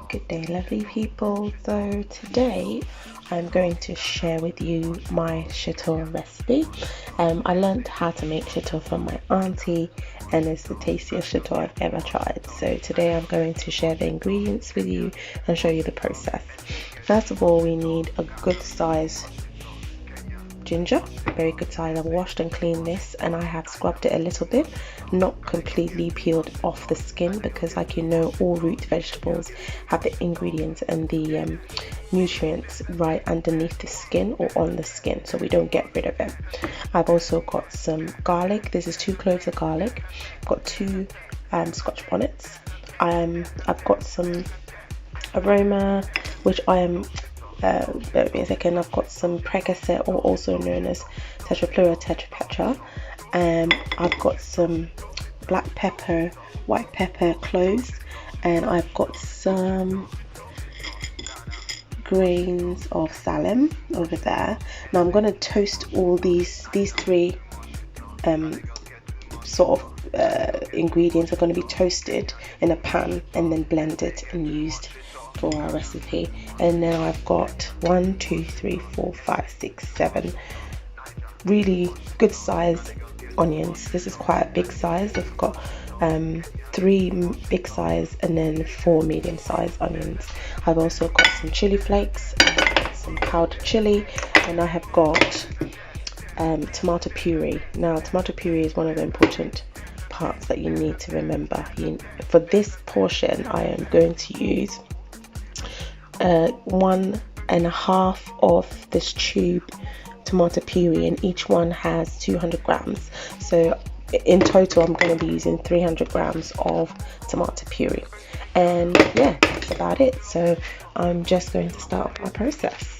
Good day, lovely people. So today I'm going to share with you my Shito recipe. I learned how to make Shito from my auntie, and it's the tastiest Shito I've ever tried. So today I'm going to share the ingredients with you and show you the process. First of all, we need a good size ginger, very good size. I've washed and cleaned this, and I have scrubbed it a little bit, not completely peeled off the skin, because like you know, all root vegetables have the ingredients and the nutrients right underneath the skin or on the skin, so we don't get rid of it. I've also got some garlic. This is 2 cloves of garlic. I've got 2 scotch bonnets. I've got some Aroma, which I am bear with me a second. I've got some Percocet, or also known as Tetrapleura, tetraptera. I've got some black pepper, white pepper, cloves, and I've got some grains of selim over there. Now I'm going to toast all these 3 sort of ingredients are going to be toasted in a pan and then blended and used for our recipe. And now I've got 1, 2, 3, 4, 5, 6, 7 really good size onions. This is quite a big size. I've got 3 big size and then 4 medium sized onions. I've also got some chili flakes, some powdered chili, and I have got tomato puree. Now tomato puree is one of the important parts that you need to remember. For this portion I am going to use 1.5 of this tube tomato puree, and each one has 200 grams. So in total I'm going to be using 300 grams of tomato puree, and yeah, that's about it. So I'm just going to start my process.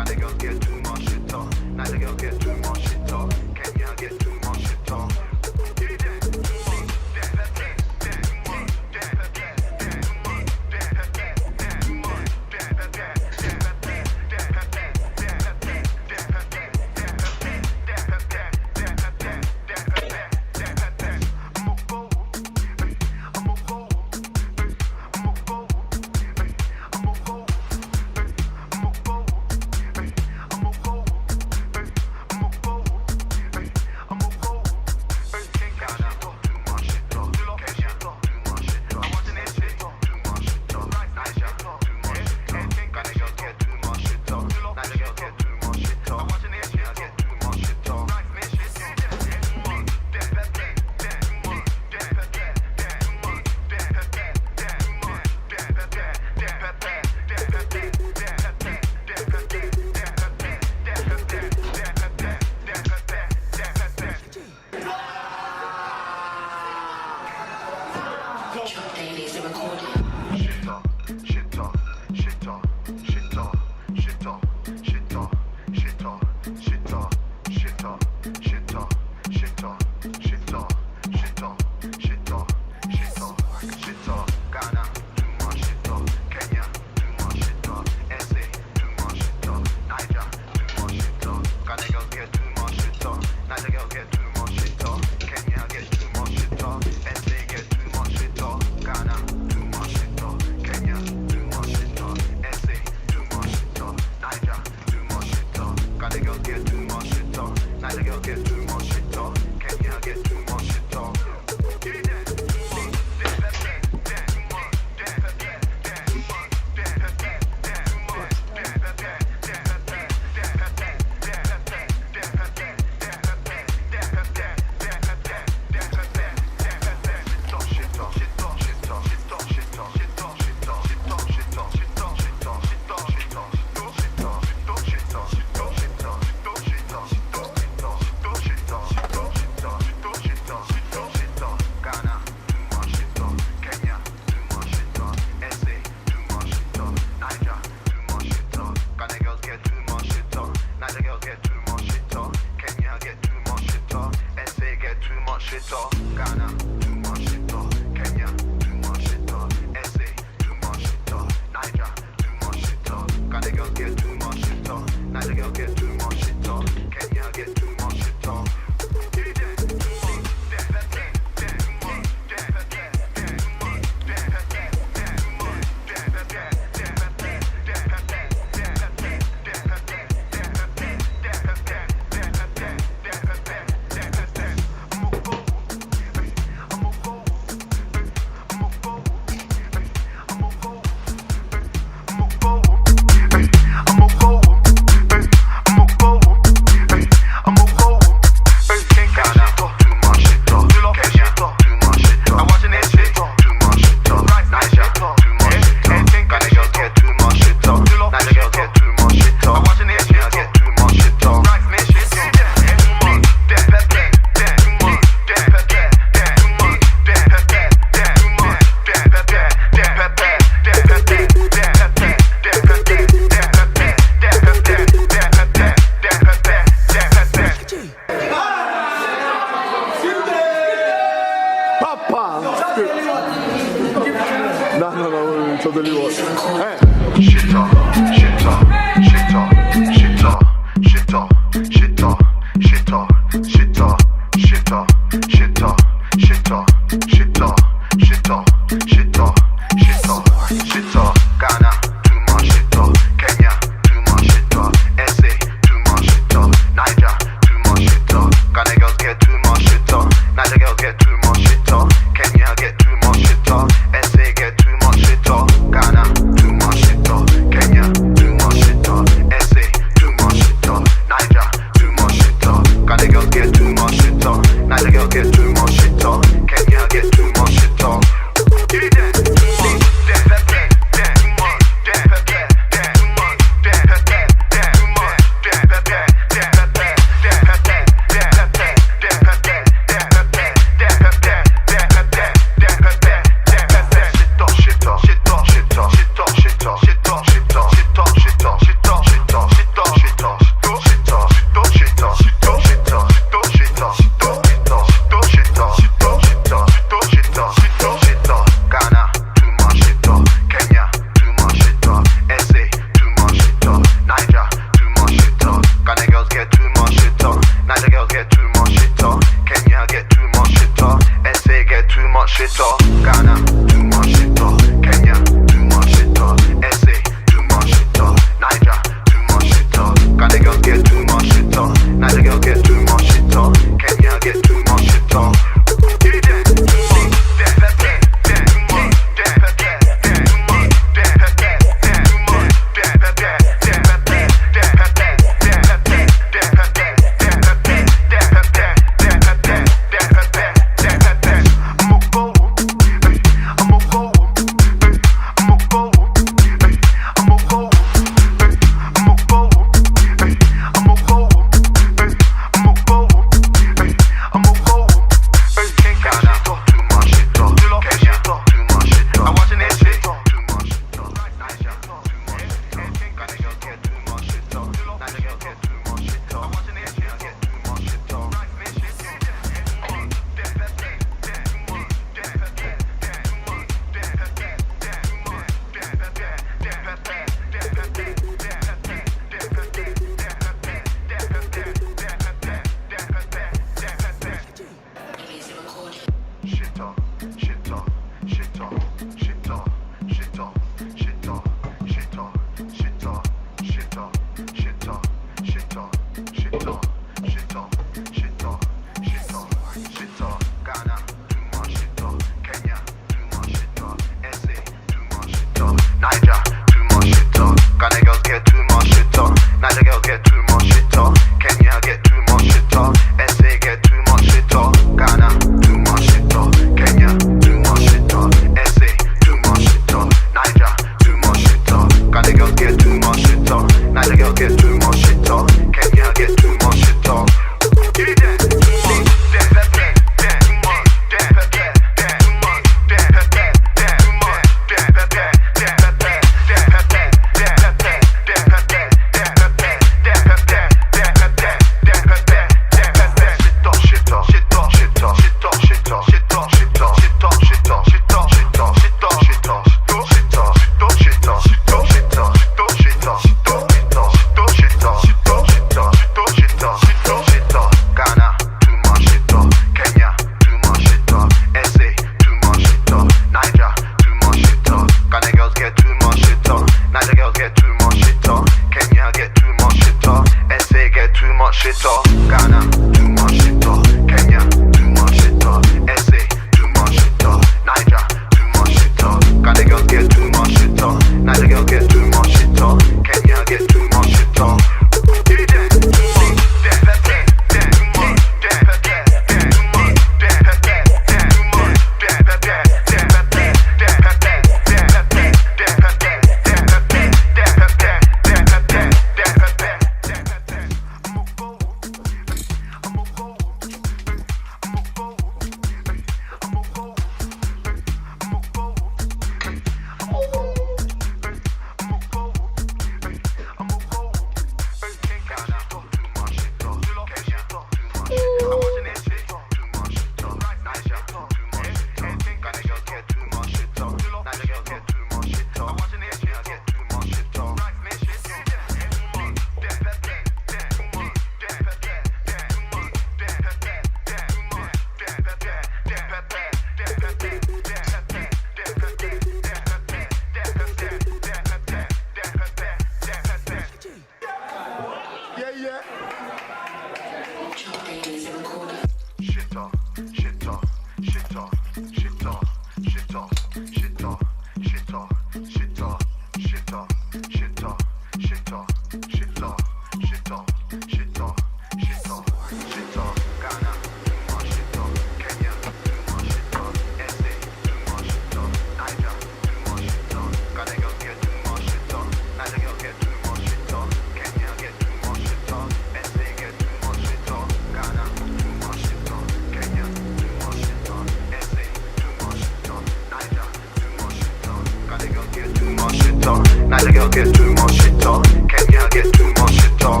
Nigeria get too much shit on. Kenya get too much shit on.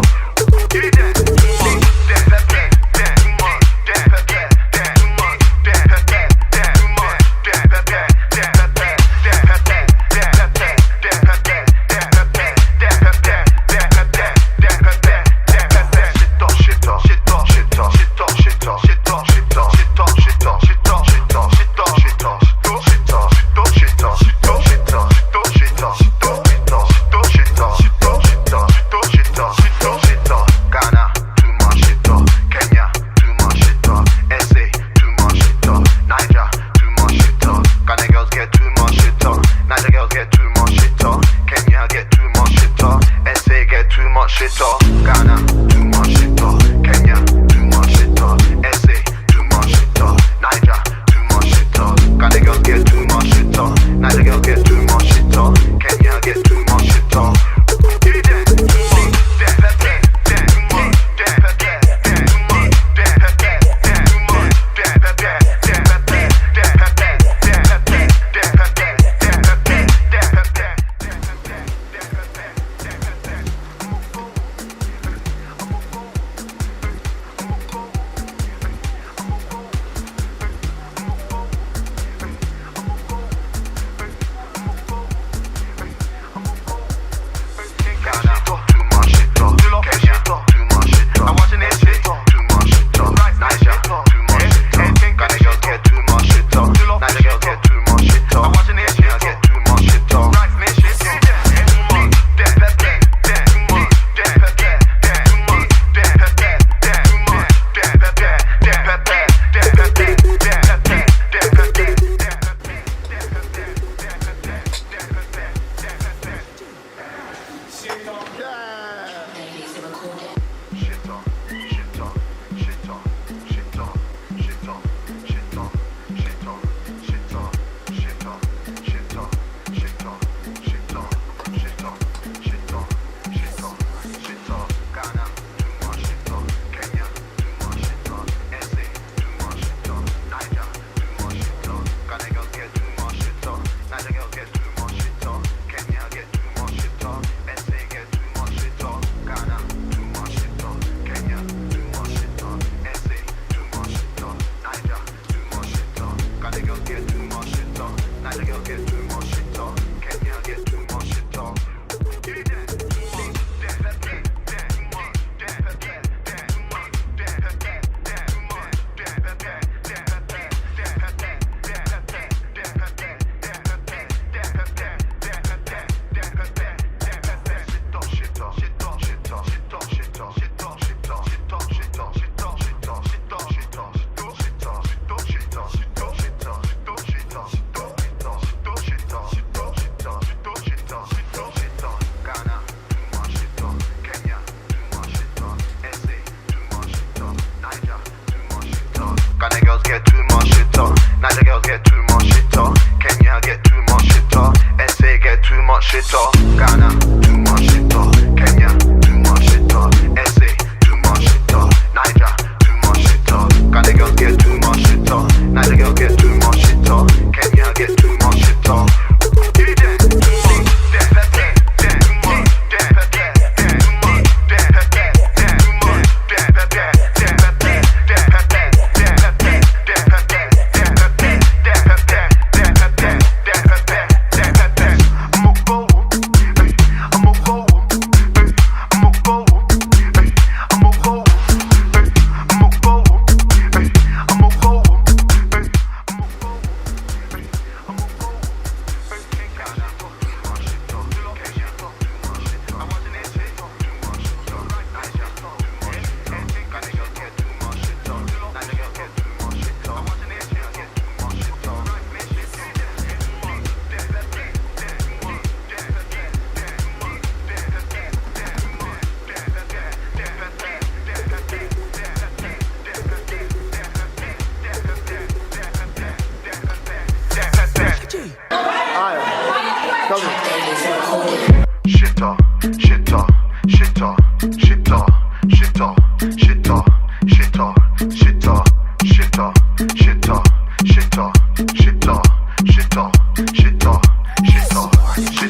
Ghana. too much shitter. Kenya get too much shitter. SA get too much shitter. Ghana too much shitter. Kenya too much shitter. SA too much shitter. Niger too much shitter. Ghana girls get too much shitter. Niger girls get too much shitter. Kenya get too much shitter. Shitter, shitter, shitter, shitter, shitter, shitter, shitter, shitter, shitter, shitter, shitter, shitter, shitter, shitter, shitter, shitter.